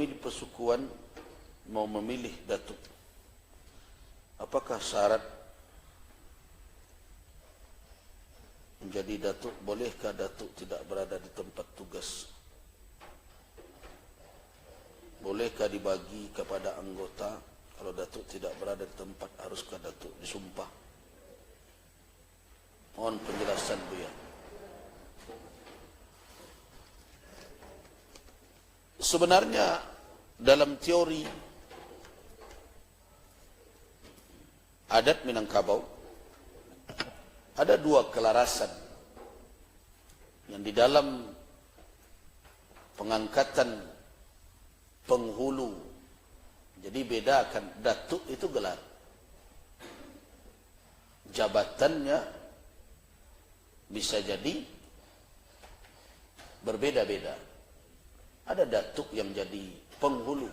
kami di persukuan mau memilih datuk, apakah syarat menjadi datuk? Bolehkah datuk tidak berada di tempat tugas? Bolehkah dibagi kepada anggota? Kalau datuk tidak berada di tempat, haruskah datuk disumpah? Mohon penjelasan Buya. Sebenarnya dalam teori adat Minangkabau ada dua kelarasan yang di dalam pengangkatan penghulu. Jadi bedakan, datuk itu gelar, jabatannya bisa jadi berbeda-beda. Ada datuk yang jadi penghulu,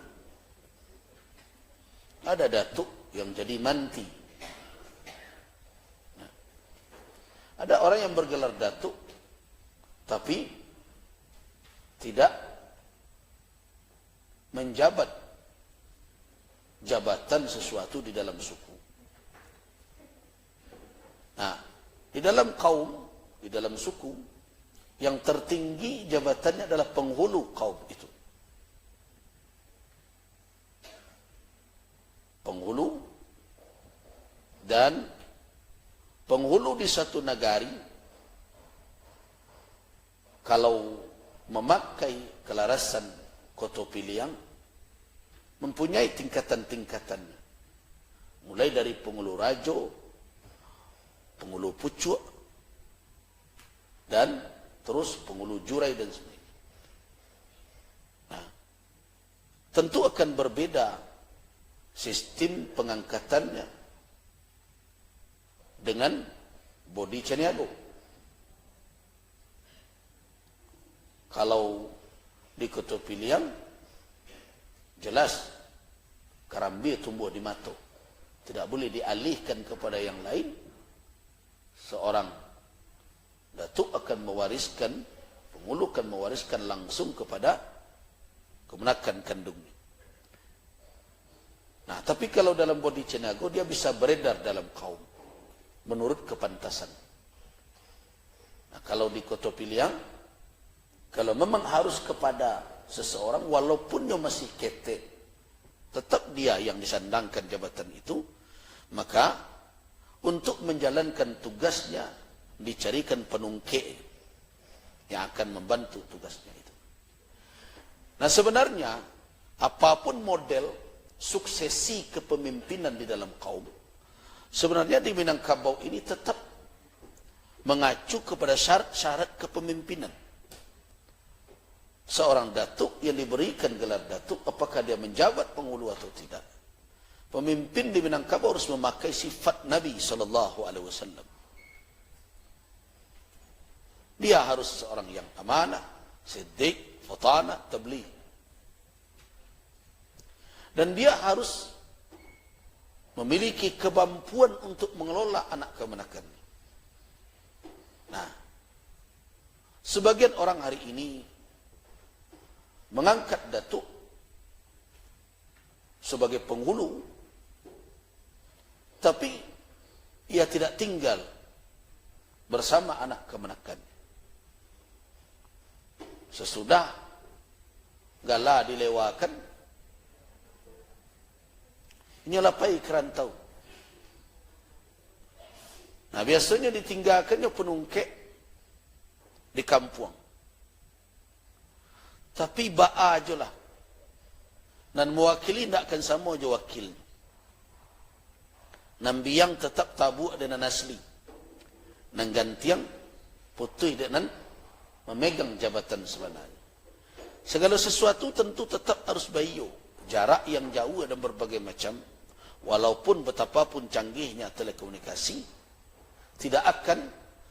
ada datuk yang jadi manti. Nah, ada orang yang bergelar datuk tapi tidak menjabat jabatan sesuatu di dalam suku. Nah, di dalam kaum, di dalam suku, yang tertinggi jabatannya adalah penghulu kaum itu. Penghulu, dan penghulu di satu negari kalau memakai kelarasan Koto Piliang mempunyai tingkatan-tingkatannya, mulai dari penghulu rajo, penghulu pucuk, dan terus penghulu jurai dan sebagainya. Nah, tentu akan berbeda sistem pengangkatannya dengan Bodi Caniago. Kalau di Koto Piliang jelas Karambi tumbuh di Mato, tidak boleh dialihkan kepada yang lain. Seorang datuk akan mewariskan, penghulu akan mewariskan langsung kepada kemenakan kandungnya. Nah, tapi kalau dalam Bodi Caniago dia bisa beredar dalam kaum menurut kepantasan. Nah, kalau di Koto Piliang, kalau memang harus kepada seseorang, walaupun dia masih ketek, tetap dia yang disandangkan jabatan itu, maka untuk menjalankan tugasnya dicarikan penungke yang akan membantu tugasnya itu. Nah, sebenarnya apapun model suksesi kepemimpinan di dalam kaum, sebenarnya di Minangkabau ini tetap mengacu kepada syarat-syarat kepemimpinan. Seorang datuk yang diberikan gelar datuk, apakah dia menjabat penghulu atau tidak? Pemimpin di Minangkabau harus memakai sifat Nabi SAW. Dia harus seorang yang amanah, siddiq, fatana, tabligh. Dan dia harus memiliki kemampuan untuk mengelola anak kemenakan. Nah, sebagian orang hari ini mengangkat datuk sebagai penghulu, tapi ia tidak tinggal bersama anak kemenakan. Sesudah gala dilewakan, ini lapai kerantau. Nah, biasanya ditinggalkannya penungkek di kampung. Tapi ba'a aja lah. Dan mewakili tidak akan sama aja wakil. Nambiang tetap tabu dengan asli. Dan gantiang putih dengan memegang jabatan sebenarnya. Segala sesuatu tentu tetap harus bayo. Jarak yang jauh ada berbagai macam. Walaupun betapapun canggihnya telekomunikasi, tidak akan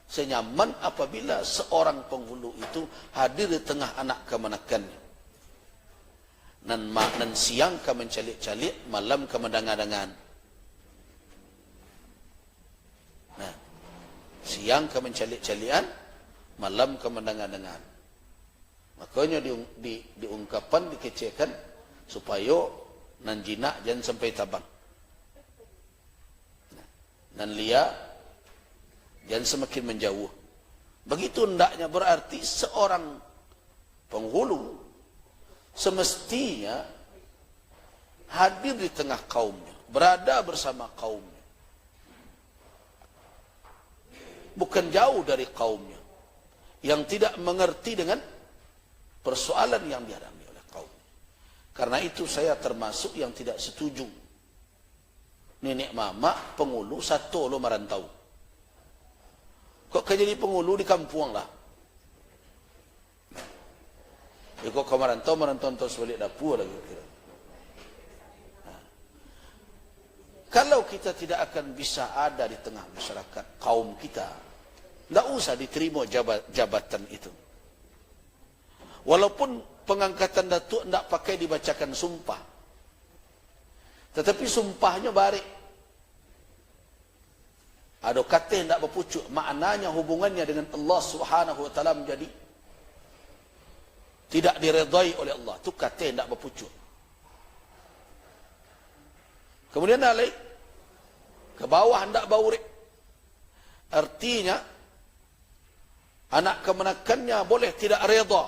senyaman apabila seorang penghulu itu hadir di tengah anak kemenakannya. Dan siang ka mencalik-calik, malam ka mendangan-dangan. Nah, siang ka mencalik-calian, malam ka mendangan-dangan. Makanya diungkapkan, dikecehkan, supaya nan jinak jangan sampai tabang. Nan lia jangan semakin menjauh. Begitu hendaknya berarti seorang penghulu semestinya hadir di tengah kaumnya, berada bersama kaumnya. Bukan jauh dari kaumnya yang tidak mengerti dengan persoalan yang dihadapi oleh kaum. Karena itu saya termasuk yang tidak setuju nenek mama penghulu satu lo merantau. Kok jadi penghulu di kampung lah? Ya kok kau merantau terus balik dapur lagi kira. Kalau kita tidak akan bisa ada di tengah masyarakat kaum kita, tidak usah diterima jabatan itu. Walaupun pengangkatan datuk tidak pakai dibacakan sumpah, tetapi sumpahnya barik. Ada kata yang tidak berpucuk, maknanya hubungannya dengan Allah Subhanahu Wa Taala menjadi tidak diredai oleh Allah. Itu kata yang tidak berpucuk. Kemudian naik ke bawah hendak baurik. Artinya anak kemenakannya boleh tidak redha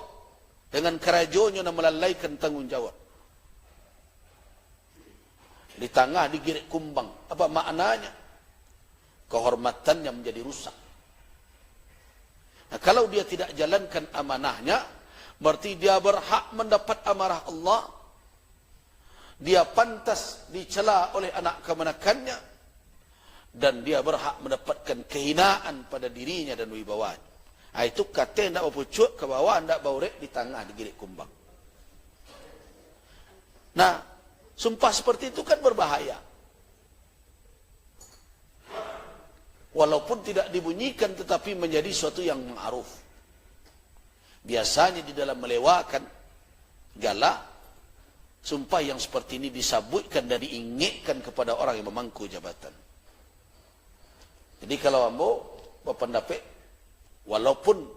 dengan kerajaannya dan melalaikan tanggungjawab. Di tengah digirik kumbang. Apa maknanya? Kehormatannya menjadi rusak. Nah, kalau dia tidak jalankan amanahnya, berarti dia berhak mendapat amarah Allah. Dia pantas dicela oleh anak kemenakannya, dan dia berhak mendapatkan kehinaan pada dirinya dan wibawanya. Nah, itu kata yang tidak berpucuk ke bawah, tidak baurek, di tengah digirik kumbang. Nah, sumpah seperti itu kan berbahaya. Walaupun tidak dibunyikan, tetapi menjadi suatu yang ma'ruf. Biasanya di dalam melewakan gala, sumpah yang seperti ini disabutkan dan diingatkan kepada orang yang memangku jabatan. Jadi kalau ambo berpendapat, walaupun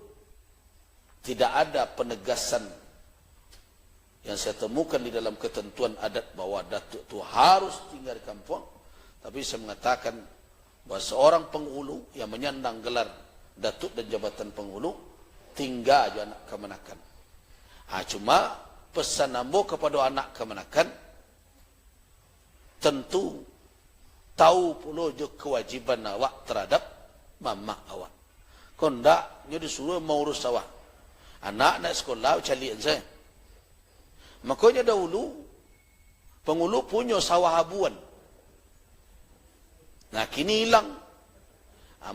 tidak ada penegasan yang saya temukan di dalam ketentuan adat bahwa datuk itu harus tinggal di kampung, tapi saya mengatakan bahawa seorang penghulu yang menyandang gelar datuk dan jabatan penghulu tinggal aja anak kemenakan. Cuma pesan ambo kepada anak kemenakan, tentu tahu pula je kewajiban awak terhadap mama awak. Kau ndak nyo disuruh mau urus awak. Anak nak sekolah calian saya. Makanya dahulu penghulu punya sawah habuan. Nah, kini hilang.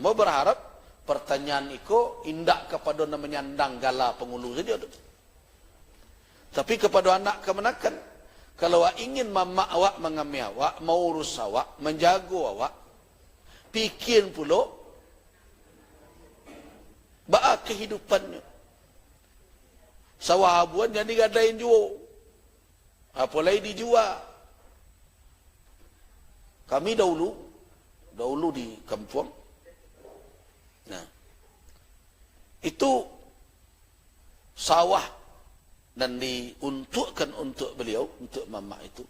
Mau berharap pertanyaan itu indak kepada menyandang gala penghulu saja. Tapi kepada anak kemenakan, kalau awak ingin mama awak mengambil awak, mau urus awak, menjaga awak, pikir pula bak kehidupannya. Sawah habuan jadi gadain juga. Apalagi dijual. Kami dahulu di kampung. Nah, itu sawah dan diuntukkan untuk beliau, untuk mama itu.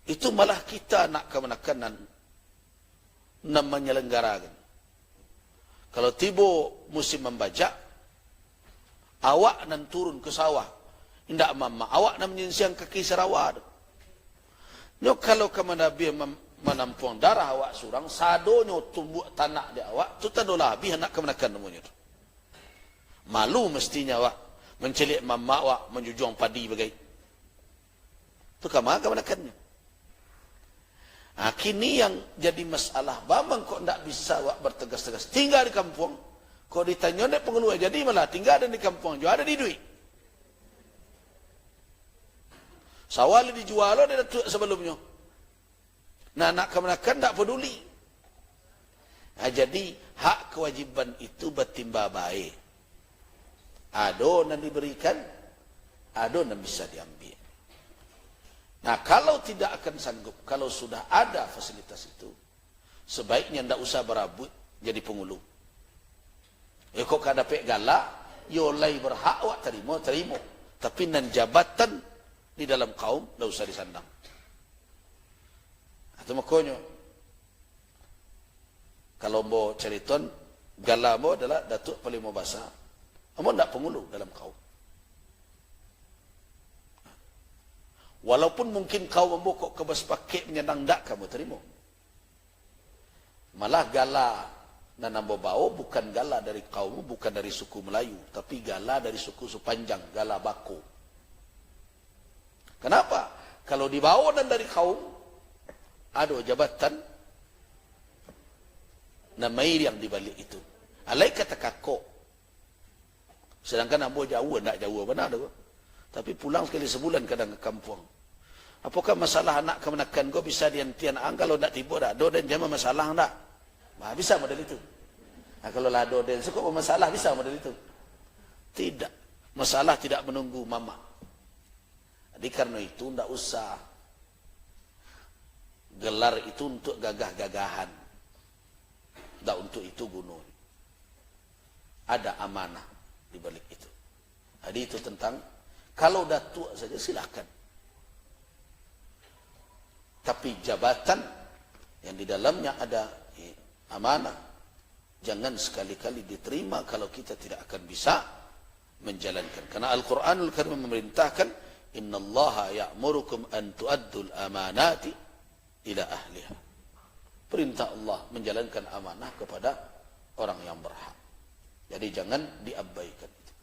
Itu malah kita nak kemenakan dan menyelenggarakan. Kalau tiba musim membajak, awak nan turun ke sawah, indak mama, awak nan menyingsing kaki Sarawak. Nyo kalau kemenabi menampung darah awak surang, sadonyo tumbuh tanah di awak, tu tadolah habis nak kemenakan namanya tu. Malu mestinya awak mencelik mama awak menjujung padi bagai. Tu kama kemenakannya. Kini yang jadi masalah, bambang kok ndak bisa awak bertegas-tegas tinggal di kampung. Kok ditanya nek pengeluar jadi malah tinggal ada di kampung, juga ada di duit. Sawal dijual oleh datuk sebelumnya. Nah, anak kemenakan tak peduli. Jadi hak kewajiban itu bertimba baik. Ada yang diberikan, ada yang bisa diambil. Nah, kalau tidak akan sanggup, kalau sudah ada fasilitas itu, sebaiknya tidak usah berabut jadi penghulu. Kok kada pek galak, yo lai berhak awak terima. Tapi nan jabatan di dalam kaum tidak usah disandang. Atau makanya kalau mau ceriton gala mo adalah datuk paling mau bahasa. Amo tidak pengulu dalam kaum. Walaupun mungkin kau membokok kebas pakai menyandang tak kamu terima. Malah gala nanambo bau bukan gala dari kaum, bukan dari suku Melayu, tapi gala dari suku Sepanjang, gala Bako. Kenapa? Kalau dibawa dan dari kaum, ada jabatan namai yang dibalik itu. Alai kata kakok. Sedangkan ambo jauh, tak jauh benar tu. Tapi pulang sekali sebulan kadang ke kampung. Apakah masalah anak kemenakan kau bisa diantian ang kalau tak tiba dah do dan jama masalah tak? Bah, bisa model itu. Nah, kalau lah do dan suka masalah bisa model itu. Tidak. Masalah tidak menunggu mama. Jadi karena itu tidak usah gelar itu untuk gagah-gagahan. Tidak untuk itu gunung. Ada amanah di balik itu. Jadi itu tentang kalau dah tua saja silakan. Tapi jabatan yang di dalamnya ada amanah jangan sekali-kali diterima kalau kita tidak akan bisa menjalankan. Karena Al-Quranul Karim memerintahkan innallaha ya'murukum an tu'addul amanati ila ahliha. Perintah Allah menjalankan amanah kepada orang yang berhak. Jadi jangan diabaikan itu.